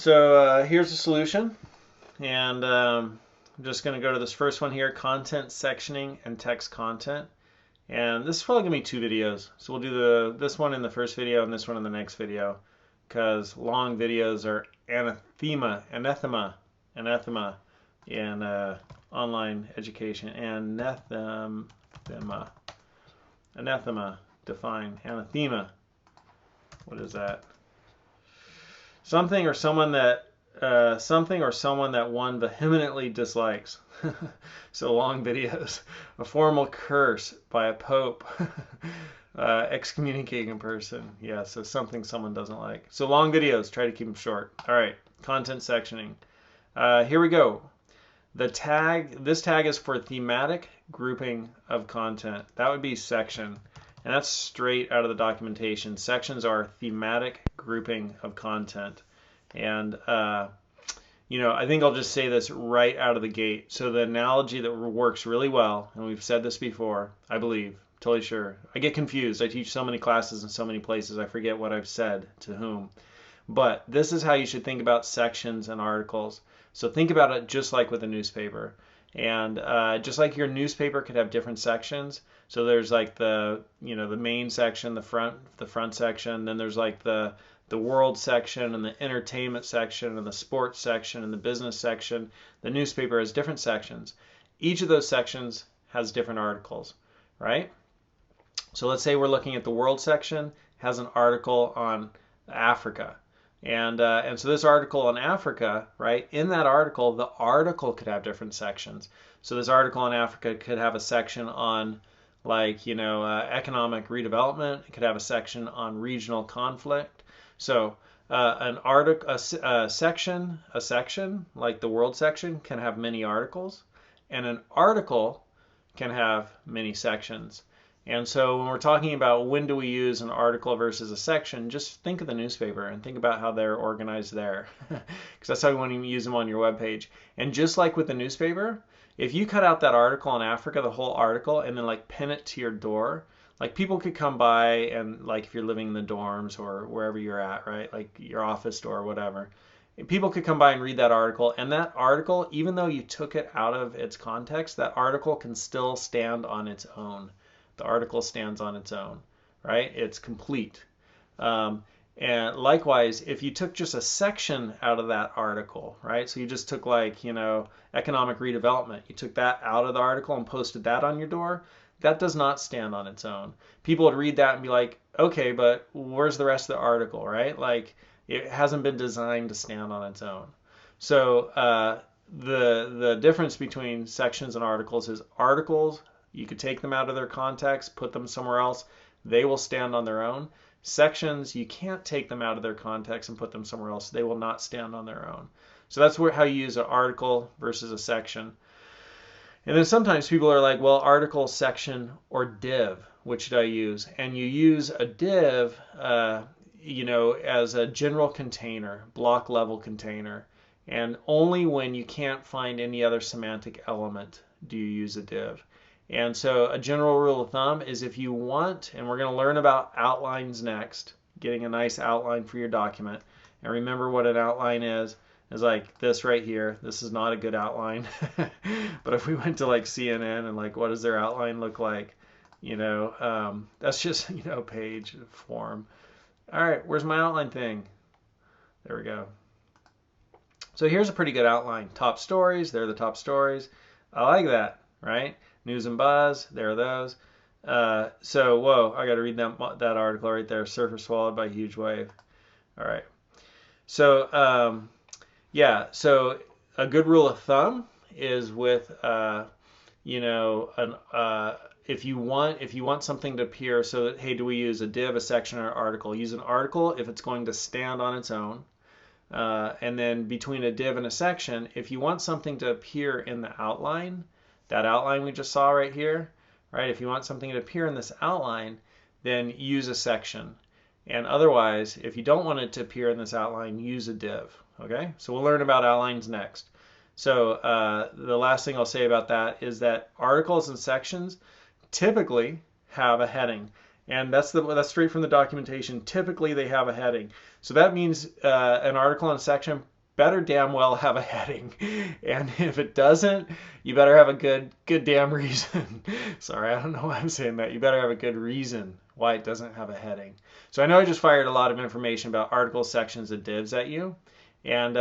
So here's the solution, and I'm just going to go to this first one here, content sectioning and text content. And this is probably going to be 2 videos. So we'll do this one in the first video and this one in the next video, because long videos are anathema in online education. Anathema, define. Anathema, what is that? Something or someone that one vehemently dislikes. So long videos. A formal curse by a pope. Excommunicating a person. Yeah, so something someone doesn't like. So long videos, try to keep them short. All right, content sectioning. Here we go. This tag is for thematic grouping of content. That would be section. And that's straight out of the documentation. Sections are thematic grouping of content. And, I think I'll just say this right out of the gate. So the analogy that works really well, and we've said this before, I believe, totally sure. I get confused. I teach so many classes in so many places, I forget what I've said to whom. But this is how you should think about sections and articles. So think about it just like with a newspaper. And just like your newspaper could have different sections. So there's like the main section, the front section. Then there's like the world section and the entertainment section and the sports section and the business section. The newspaper has different sections. Each of those sections has different articles, right? So let's say we're looking at the world section, has an article on Africa. And so this article on Africa, right, in that article, the article could have different sections. So this article on Africa could have a section on economic redevelopment. It could have a section on regional conflict. So a section like the world section can have many articles, and an article can have many sections. And so when we're talking about when do we use an article versus a section, just think of the newspaper and think about how they're organized there, because that's how you want to use them on your web page. And just like with the newspaper, if you cut out that article on Africa, the whole article, and then like pin it to your door, like people could come by and like if you're living in the dorms or wherever you're at, right, like your office door or whatever, people could come by and read that article, and that article, even though you took it out of its context, that article can still stand on its own. The article stands on its own, right? It's complete. And likewise, if you took just a section out of that article, right? So you just took economic redevelopment. You took that out of the article and posted that on your door. That does not stand on its own. People would read that and be like, okay, but where's the rest of the article, right? Like it hasn't been designed to stand on its own. So the difference between sections and articles is articles, you could take them out of their context, put them somewhere else. They will stand on their own. Sections, you can't take them out of their context and put them somewhere else. They will not stand on their own. So that's how you use an article versus a section. And then sometimes people are like, well, article, section, or div, which should I use? And you use a div, as a general container, block level container. And only when you can't find any other semantic element do you use a div. And so a general rule of thumb is if you want, and we're going to learn about outlines next, getting a nice outline for your document. And remember what an outline is like this right here. This is not a good outline. But if we went to like CNN and like what does their outline look like, that's just, page form. All right, where's my outline thing? There we go. So here's a pretty good outline. Top stories, there are the top stories. I like that, right? News and buzz, there are those. Whoa, I got to read that article right there. Surfer swallowed by huge wave. All right. So so a good rule of thumb is with if you want something to appear, so that, hey, do we use a div, a section, or an article? Use an article if it's going to stand on its own. And then between a div and a section, if you want something to appear in the outline, that outline we just saw right here, right? If you want something to appear in this outline, then use a section. And otherwise, if you don't want it to appear in this outline, use a div, okay? So we'll learn about outlines next. So the last thing I'll say about that is that articles and sections typically have a heading. And that's straight from the documentation. Typically they have a heading. So that means an article and section better damn well have a heading. And if it doesn't, you better have a good damn reason. Sorry, I don't know why I'm saying that. You better have a good reason why it doesn't have a heading. So I know I just fired a lot of information about articles, sections, and divs at you. And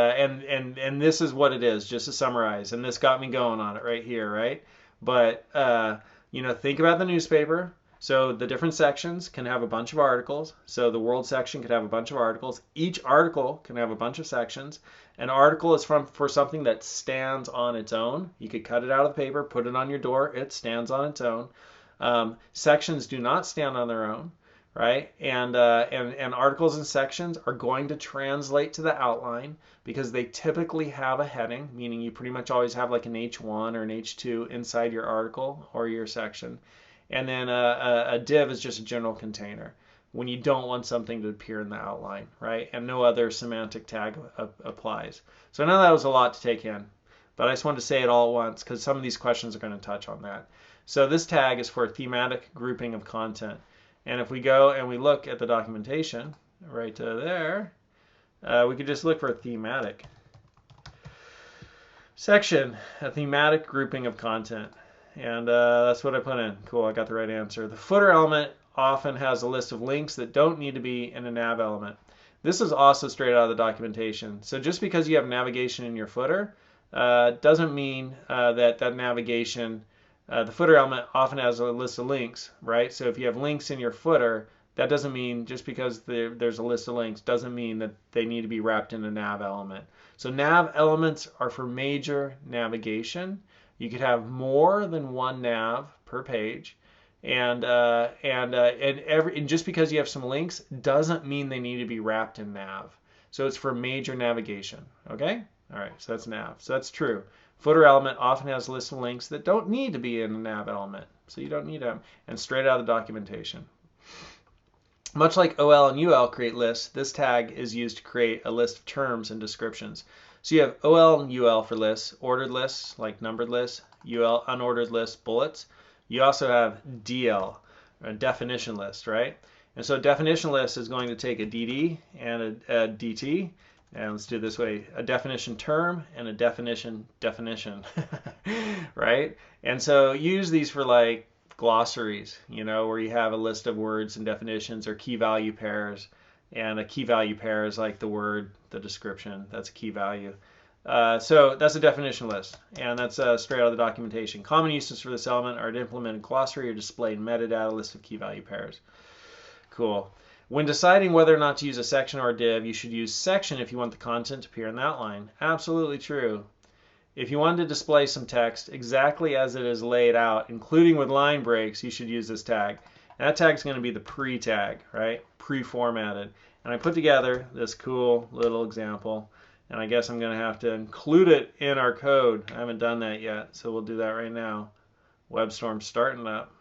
this is what it is, just to summarize. And this got me going on it right here, right? But think about the newspaper. So the different sections can have a bunch of articles. So the world section could have a bunch of articles. Each article can have a bunch of sections. An article is for something that stands on its own. You could cut it out of the paper, put it on your door. It stands on its own. Sections do not stand on their own, right? And articles and sections are going to translate to the outline because they typically have a heading, meaning you pretty much always have like an H1 or an H2 inside your article or your section. And then a div is just a general container when you don't want something to appear in the outline, right? And no other semantic tag applies. So I know that was a lot to take in, but I just wanted to say it all at once because some of these questions are going to touch on that. So this tag is for a thematic grouping of content. And if we go and we look at the documentation right there, we could just look for a thematic section, a thematic grouping of content. And that's what I put in. Cool, I got the right answer. The footer element often has a list of links that don't need to be in a nav element. This is also straight out of the documentation. So just because you have navigation in your footer doesn't mean that navigation, the footer element often has a list of links, right? So if you have links in your footer, that doesn't mean just because there's a list of links doesn't mean that they need to be wrapped in a nav element. So nav elements are for major navigation. You could have more than one nav per page, and just because you have some links doesn't mean they need to be wrapped in nav. So it's for major navigation. Okay? All right. So that's nav. So that's true. Footer element often has a list of links that don't need to be in a nav element. So you don't need them. And straight out of the documentation. Much like OL and UL create lists, this tag is used to create a list of terms and descriptions. So you have OL and UL for lists, ordered lists like numbered lists, UL unordered lists, bullets. You also have DL, a definition list, right? And so a definition list is going to take a DD and a DT. And let's do it this way, a definition term and a definition, right? And so use these for like glossaries, where you have a list of words and definitions or key value pairs. And a key value pair is like the word, the description, that's a key value. So that's a definition list, and that's straight out of the documentation. Common uses for this element are to implement a glossary or display metadata list of key value pairs. Cool. When deciding whether or not to use a section or a div, you should use section if you want the content to appear in the outline. Absolutely true. If you wanted to display some text exactly as it is laid out, including with line breaks, you should use this tag. And that tag is going to be the pre tag, right? Pre-formatted. And I put together this cool little example, and I guess I'm going to have to include it in our code. I haven't done that yet, so we'll do that right now. WebStorm's starting up.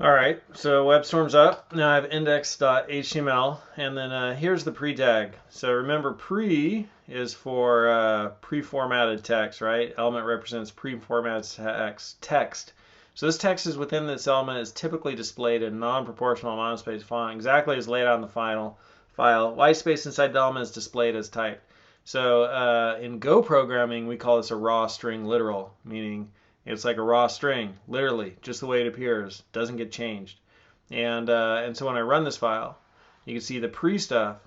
All right, so WebStorm's up. Now I have index.html, and then here's the pre tag. So remember, pre is for pre-formatted text, right? Element represents pre-formatted text. So this text is within this element is typically displayed in non-proportional monospace font, exactly as laid out in the final file. White space inside the element is displayed as typed. So in Go programming, we call this a raw string literal, meaning it's like a raw string, literally, just the way it appears, doesn't get changed. And so when I run this file, you can see the pre stuff,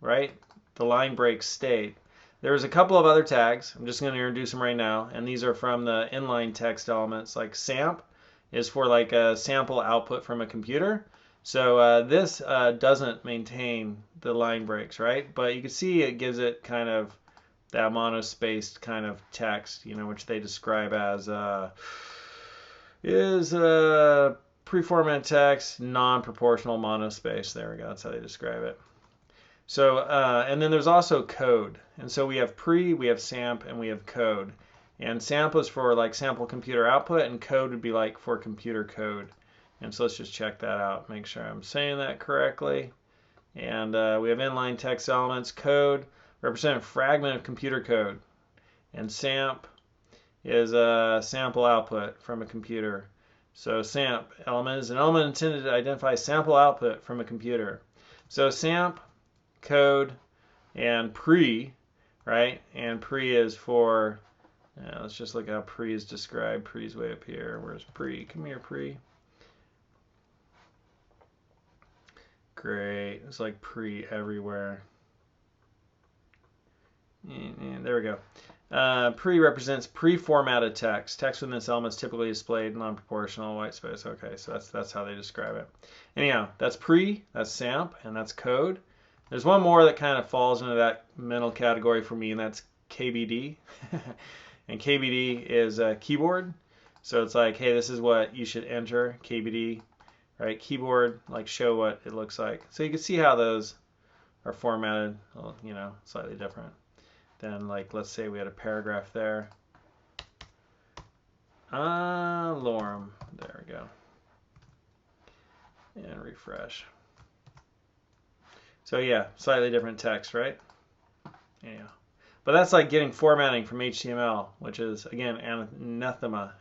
right? The line breaks stayed. There's a couple of other tags. I'm just going to introduce them right now, and these are from the inline text elements, like samp is for like a sample output from a computer. So this doesn't maintain the line breaks, right? But you can see it gives it kind of that monospaced kind of text, which they describe as pre-formatted text, non-proportional monospace. There we go. That's how they describe it. So and then there's also code. And so we have pre, we have samp, and we have code. And sample is for like sample computer output, and code would be like for computer code. And so let's just check that out, make sure I'm saying that correctly. And we have inline text elements. Code represent a fragment of computer code. And samp is a sample output from a computer. So samp element is an element intended to identify sample output from a computer. So samp code, and pre, right? And pre is for, let's just look at how pre is described. Pre is way up here. Where's pre? Come here, pre. Great. It's like pre everywhere. And there we go. Pre represents pre-formatted text. Text within this element is typically displayed non-proportional white space. Okay, so that's how they describe it. Anyhow, that's pre, that's SAMP, and that's code. There's one more that kind of falls into that mental category for me, and that's KBD. And KBD is a keyboard. So it's like, hey, this is what you should enter, KBD, right? Keyboard, like show what it looks like. So you can see how those are formatted, slightly different. Then, like, let's say we had a paragraph there. Lorem. There we go. And refresh. So yeah, slightly different text, right? Yeah. But that's like getting formatting from HTML, which is, again, anathema.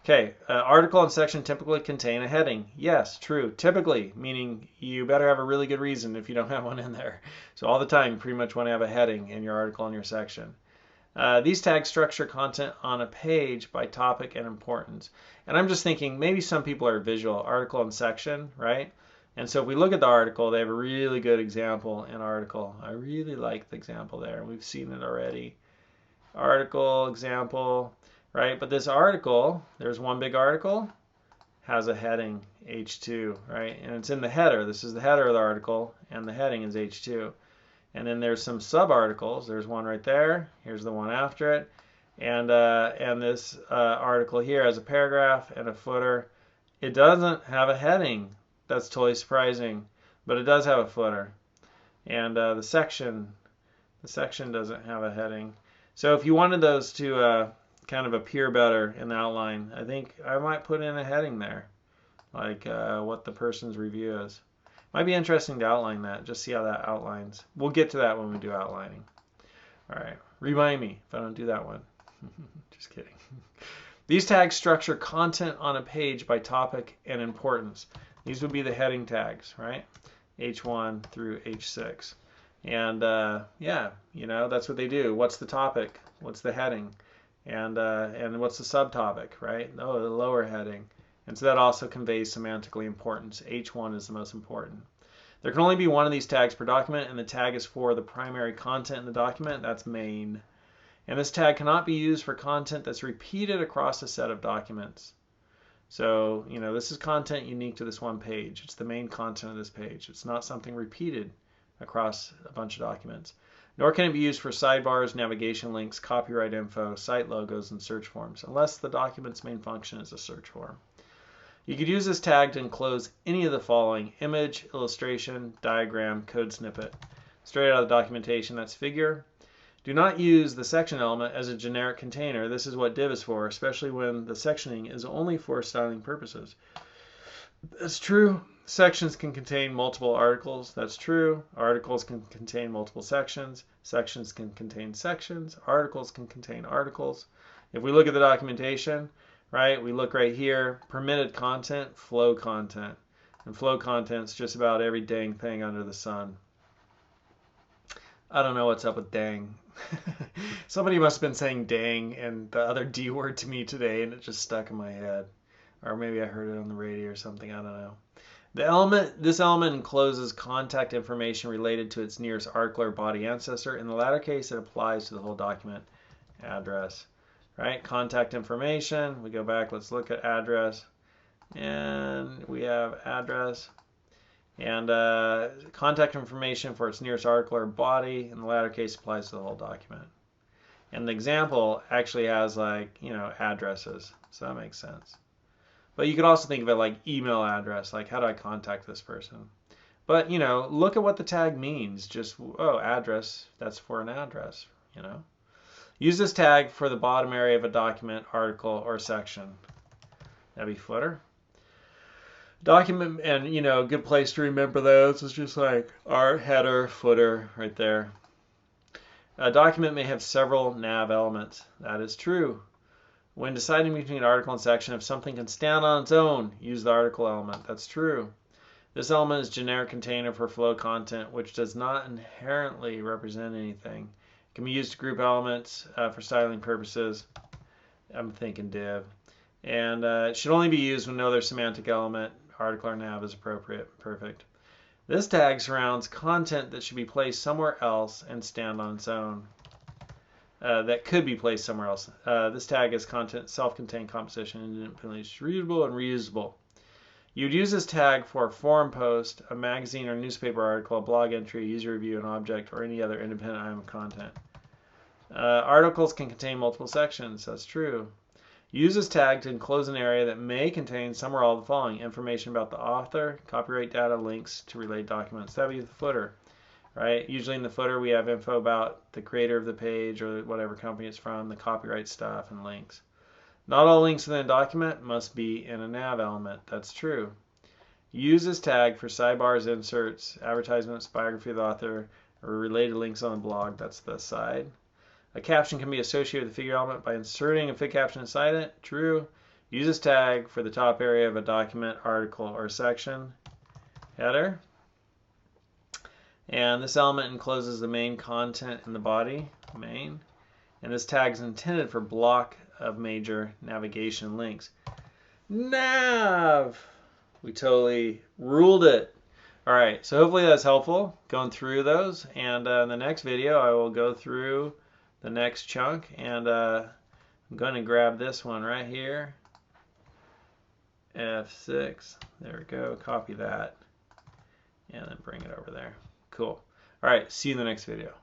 Okay, article and section typically contain a heading. Yes, true. Typically, meaning you better have a really good reason if you don't have one in there. So all the time, you pretty much want to have a heading in your article and your section. These tags structure content on a page by topic and importance. And I'm just thinking maybe some people are visual, article and section, right? And so if we look at the article, they have a really good example in article. I really like the example there. We've seen it already. Article, example. Right, but this article, there's one big article, has a heading, H2, right? And it's in the header. This is the header of the article, and the heading is H2. And then there's some sub-articles. There's one right there. Here's the one after it. And this article here has a paragraph and a footer. It doesn't have a heading. That's totally surprising, but it does have a footer. And the section doesn't have a heading. So if you wanted those to kind of appear better in the outline, I think I might put in a heading there, like what the person's review is. Might be interesting to outline that, just see how that outlines. We'll get to that when we do outlining. All right, remind me if I don't do that one. Just kidding. These tags structure content on a page by topic and importance. These would be the heading tags, right? H1 through H6. And yeah, that's what they do. What's the topic? What's the heading? And what's the subtopic, right? Oh, the lower heading. And so that also conveys semantically importance. H1 is the most important. There can only be one of these tags per document, and the tag is for the primary content in the document. That's main. And this tag cannot be used for content that's repeated across a set of documents. So, this is content unique to this one page. It's the main content of this page. It's not something repeated across a bunch of documents. Nor can it be used for sidebars, navigation links, copyright info, site logos, and search forms, unless the document's main function is a search form. You could use this tag to enclose any of the following: image, illustration, diagram, code snippet. Straight out of the documentation, that's figure. Do not use the section element as a generic container. This is what div is for, especially when the sectioning is only for styling purposes. That's true. Sections can contain multiple articles. That's true. Articles can contain multiple sections. Sections can contain sections. Articles can contain articles. If we look at the documentation, right, we look right here, permitted content, flow content. And flow content's just about every dang thing under the sun. I don't know what's up with dang. Somebody must have been saying dang and the other D word to me today, and it just stuck in my head. Or maybe I heard it on the radio or something, I don't know. This element encloses contact information related to its nearest article or body ancestor. In the latter case, it applies to the whole document. Address, right? Contact information. We go back, let's look at address. And we have address. And contact information for its nearest article or body. In the latter case, applies to the whole document. And the example actually has addresses. So that makes sense. But you could also think of it like email address, like how do I contact this person? But, look at what the tag means. Just, address, that's for an address, Use this tag for the bottom area of a document, article, or section. That'd be footer. Document, and, a good place to remember those is just like our header, footer, right there. A document may have several nav elements. That is true. When deciding between an article and section, if something can stand on its own, use the article element. That's true. This element is generic container for flow content, which does not inherently represent anything. It can be used to group elements for styling purposes. I'm thinking div. And it should only be used when no other semantic element, article or nav, is appropriate. Perfect. This tag surrounds content that should be placed somewhere else and stand on its own. That could be placed somewhere else. This tag is content self-contained composition, independently distributable and reusable. You'd use this tag for a forum post, a magazine or newspaper article, a blog entry, a user review, an object, or any other independent item of content. Articles can contain multiple sections. That's true. Use this tag to enclose an area that may contain some or all of the following: information about the author, copyright data, links to related documents. That would be the footer, right? Usually in the footer we have info about the creator of the page or whatever company it's from, the copyright stuff, and links. Not all links within a document must be in a nav element. That's true. Use this tag for sidebars, inserts, advertisements, biography of the author, or related links on the blog. That's the side. A caption can be associated with the figure element by inserting a fig caption inside it. True. Use this tag for the top area of a document, article, or section. Header. And this element encloses the main content in the body, main. And this tag is intended for block of major navigation links. Nav! We totally ruled it. All right, so hopefully that's helpful going through those. And in the next video, I will go through the next chunk, and I'm going to grab this one right here, F6. There we go. Copy that, and then bring it over there. Cool. All right, see you in the next video.